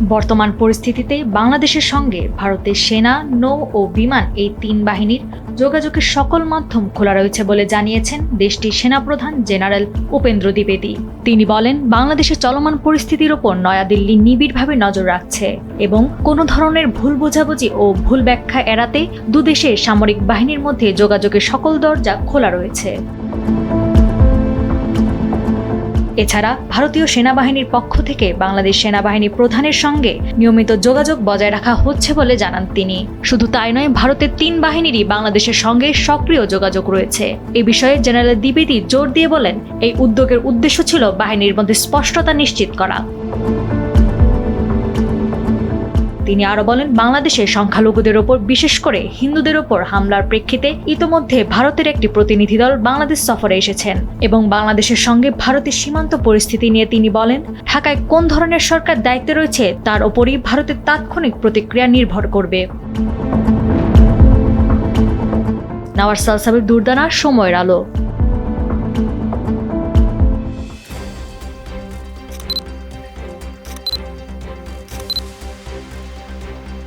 বর্তমান পরিস্থিতিতে বাংলাদেশের সঙ্গে ভারতের সেনা, নৌ ও বিমান এই তিন বাহিনীর যোগাযোগের সকল মাধ্যম খোলা রয়েছে বলে জানিয়েছেন দেশটির সেনাপ্রধান জেনারেল উপেন্দ্র দ্বিবেদী। তিনি বলেন, বাংলাদেশের চলমান পরিস্থিতির ওপর নয়াদিল্লি নিবিড়ভাবে নজর রাখছে এবং কোনো ধরনের ভুল বোঝাবুঝি ও ভুল ব্যাখ্যা এড়াতে দুদেশের সামরিক বাহিনীর মধ্যে যোগাযোগের সকল দরজা খোলা রয়েছে। এছাড়া ভারতীয় সেনাবাহিনীর পক্ষ থেকে বাংলাদেশ সেনাবাহিনী প্রধানের সঙ্গে নিয়মিত যোগাযোগ বজায় রাখা হচ্ছে বলে জানান তিনি। শুধু তাই নয়, ভারতের তিন বাহিনীরই বাংলাদেশের সঙ্গে সক্রিয় যোগাযোগ রয়েছে। এ বিষয়ে জেনারেল দ্বিবেদী জোর দিয়ে বলেন, এই উদ্যোগের উদ্দেশ্য ছিল বাহিনীর মধ্যে স্পষ্টতা নিশ্চিত করা। তিনি আরো বলেন, বাংলাদেশের সংখ্যালঘুদের ওপর, বিশেষ করে হিন্দুদের ওপর হামলার প্রেক্ষিতে ইতোমধ্যে ভারতের একটি প্রতিনিধি দল বাংলাদেশ সফরে এসেছেন এবং বাংলাদেশের সঙ্গে ভারতের সীমান্ত পরিস্থিতি নিয়ে তিনি বলেন, ঢাকায় কোন ধরনের সরকার দায়িত্বে রয়েছে তার ওপরই ভারতের তাৎক্ষণিক প্রতিক্রিয়া নির্ভর করবে। নাওয়ার সালসাবির দুর্দানা, সময়ের আলো।